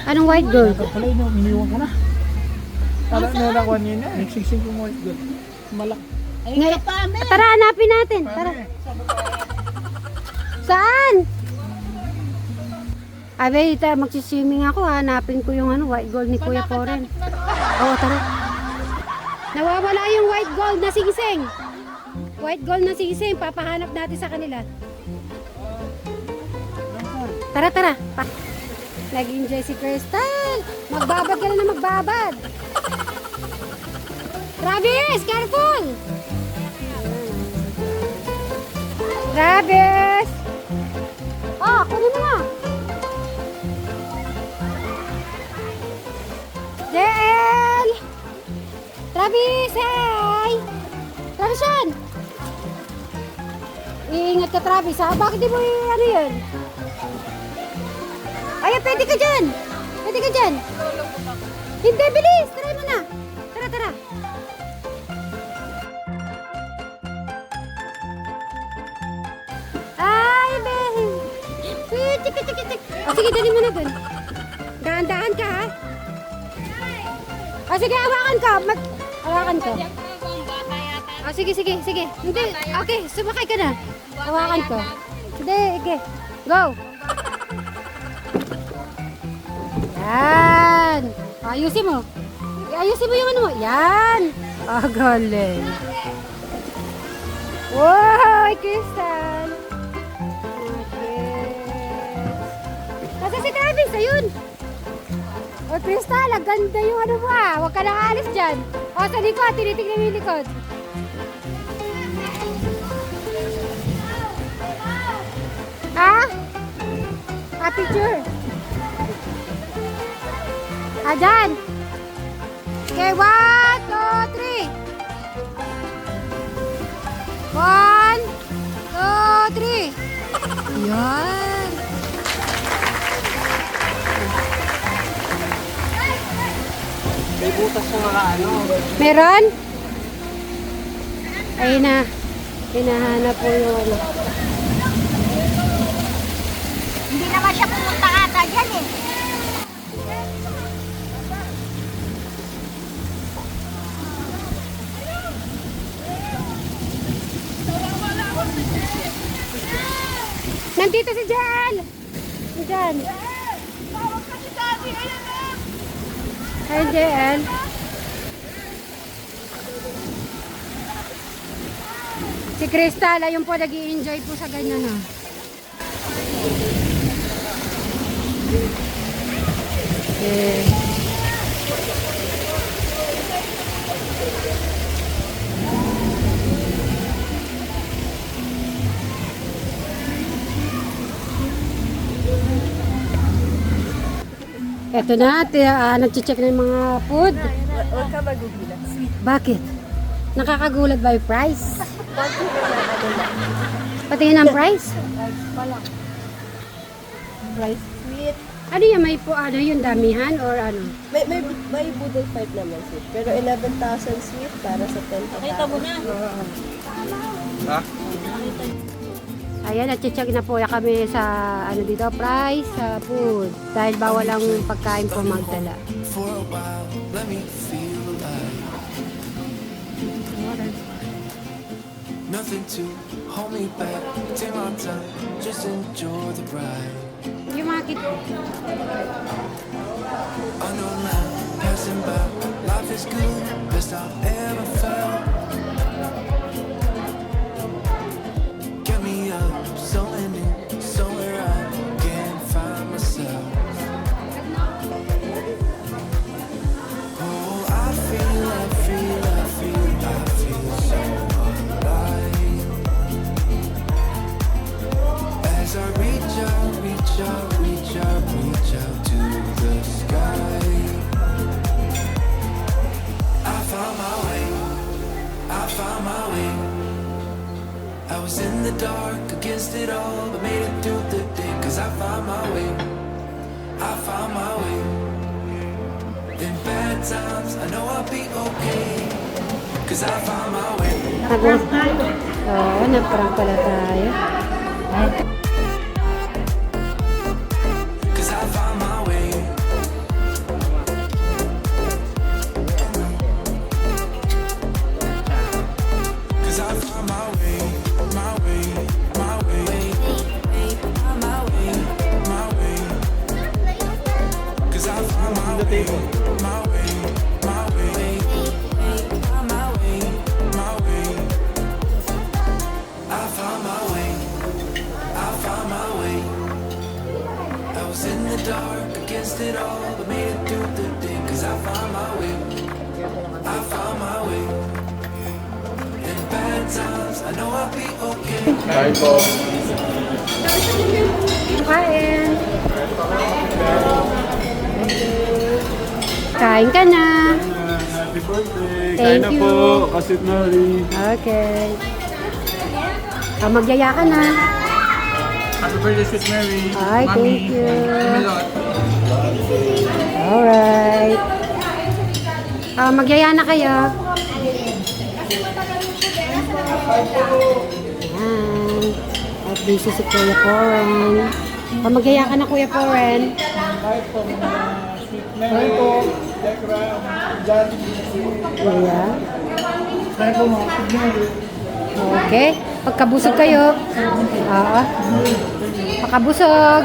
Anong white gold? Ito pala, iniwan ko na. Tara, nalakuan niya na. Nagsiksik yung white gold. Malaki. Tara, hanapin natin. Tara. Saan? Abe, magsiswimming ako. Hanapin ko yung white gold ni Kuya Foren. Oo, tara. Nawawala yung white gold na singsing. White gold na singsing. Papahanap natin sa kanila. Tara, tara. Nag-enjoy si Crystal. Magbabad ka na magbabad. Travis, careful! Travis! Oh, kunin mo na. JL! Travis, hi! Travis yan! Iingat ka, Travis, ha? Bakit di mo ano yun? Ay, pwede ka dyan! Pwede ka dyan! Hindi, bilis! Try mo na! Tara, tara! Ay, babe! Tik, tik, tik, tik! O, sige, dali mo na dun. Dahan-dahan ka, ha? O, sige, hawakan ka! Hawakan ka. O, sige, sige, sige. Hindi, okay, sumakay ka na. Hawakan ko. Hindi, okay. Go! Yan. Ayusin mo. Ayusin mo yung ano mo. Yan. Ah, galing. Wow, Crystal. Okay. Nasa si Travis, ayun. O, Crystal, ang ganda yung ano mo ah. Huwag ka nang alis dyan. O, sa likod, tinitignan mo yung likod. Ha? Ah, picture. Ayan. Okay, 1, 2, 3. 1, 2, 3. Ayan. May butas sa mga ano. Meron? Ayun na. Hinahanap po yung ano. Hindi naman siya pumunta ata dyan eh. Nandito si Jan! Si Jan. Hi, Jan. Si Crystal, ayun po, nag-i-enjoy po sa ganyan, ha. Okay. Eto na, nag-check na yung mga food. Huwag ka magugulat. Bakit? Nakakagulat ba yung price? Patingin ang price? Rice sweet. Ano yan? May po, ano yung damihan or ano? May budol fight naman sweet. Pero 11,000 sweet para sa 10,000. Nakita mo na. Ha? Ayan, nag-check na po kami sa ano dito, price, sa food. Dahil bawal ang pagkain po magdala. For a while, let me feel alive. Nothing to hold me back. Take my time, just enjoy the ride. Yung mga kit. I know now, passing by. Life is good, best I've ever felt. Get me up, somewhere new, somewhere I can find myself. Oh, I feel so alive. As I reach out, reach out, reach out, reach out to the sky. I found my way, I found my way. I was in the dark, against it all, but made it through the day. Cause I found my way, I found my way. In bad times, I know I'll be okay. Cause I found my way. Oo, naparang pala tayo. Cause I found my way. on the table. I found my way. I found my way. I was in the dark against it all, but made it through the day. 'Cause I found my way. I found my way. In bad times, I know I'll be okay. Hi po. Kain. Kain ka na. Happy birthday. Thank Kain na you. po, Kasit Mary. Okay. Magyaya ka na. Happy birthday, Sweet Mary. Ay, Mami. thank you. Melot. Alright. Magyaya na kayo. Ayan. At busy si Kuya Poren. Magyaya ka na, Kuya Poren. Kahit po, mga Sweet Mary po. Dekra, Jan. Kuya. Kahit po, mga Sweet Mary. Okay. Pagkabusog kayo. Oo. Pagkabusog.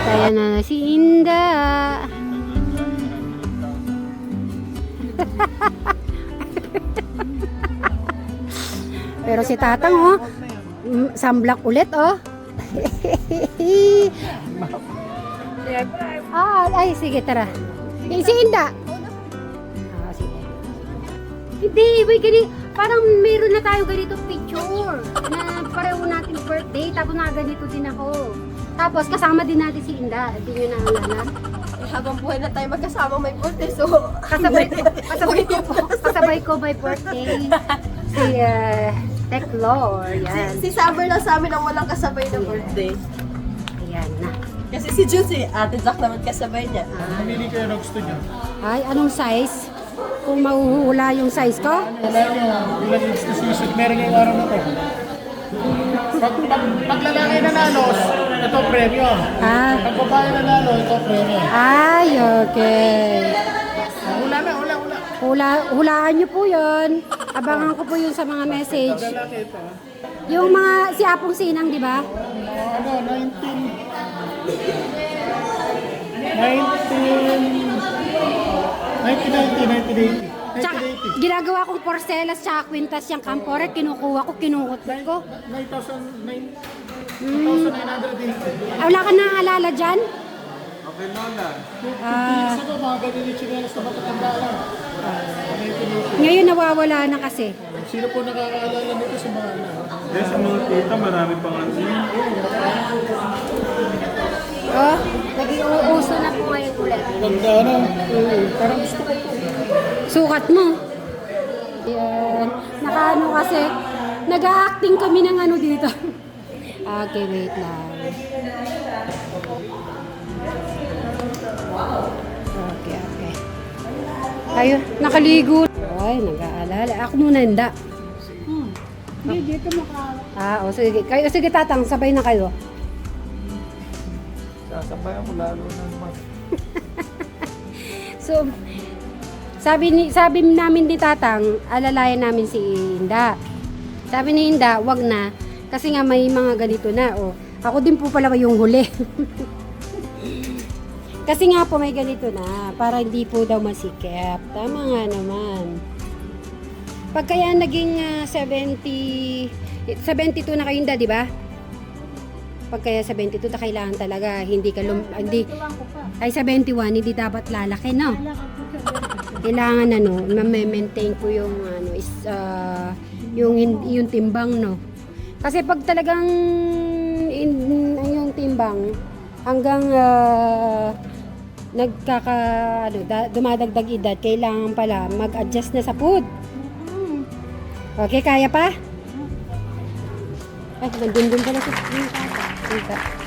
Kaya na si Inda. Pero si Tatang, oh, samblak ulit, oh. Ay, sige, tara. Si Inda. Sige. Hindi, wait, parang meron na tayo ganito picture na pareho natin birthday, tapos na ganito din ako. Tapos kasama din natin si Inda, hindi nyo naalala. Habang buhay na tayo magkasama may birthday, so... Kasabay ko may birthday. Si Teclor, yan. Si Summer lang sa amin ang walang kasabay na birthday. Ayan na. Kasi si Jun, si Ate Jack naman kasabay niya. Pamili kayo ng gusto niyo. Ay, anong size? Kung mahuhula yung size ko? Wala nyo, ilan yung gusto si Sweet Mary ngayong araw na to. Pag lalaki nanalo, ito premyo. Pag babae nanalo, ito premyo. Ay, okay. Hula. Hulaan nyo po yun. Abangan ko po yun sa mga message. Lalaki ito. Yung mga si Apong Sinang, di ba? 1980. Tsaka, ginagawa kong porcelas tsaka kwintas yung kampore, kinukuha ko, kinuhutol ko. 9,980. Wala ka naalala dyan? Okay, Lola. Ah. Isa ko, mga ganun yung chinelas na matatanda lang. Ngayon nawawala na kasi. Sino po nakakaalala nito sa mga anak? Yes, sa mga tita, marami pang ano. Oh, naging uuso na po ngayon ulit. Ganda na. Parang gusto ko po. Sukat mo. Yan. Nakaano kasi, nag-acting kami ng ano dito. Okay, wait lang. Okay. Ayun, nakaligo. Ay, nag-aalala. Ako muna, hindi. Hindi, dito maka... Sige. Sige, Tatang, sabay na kayo. Sasabayan ko lalo na naman. So, sabi namin ni Tatang, alalayan namin si Inda. Sabi ni Inda, wag na. Kasi nga may mga ganito na. Oh. Ako din po pala yung huli. Kasi nga po may ganito na. Para hindi po daw masikip. Tama nga naman. Pag kaya naging 72 na kayo, Inda, di ba? Pag kaya 72 na kailangan talaga hindi ka ay 71 hindi dapat lalaki, no? kailangan ma-maintain ko yung yung timbang, no. Kasi pag talagang yung timbang hanggang dumadagdag edad, kailangan pala mag-adjust na sa food. Okay, kaya pa? Ay, nandun pala sa tata.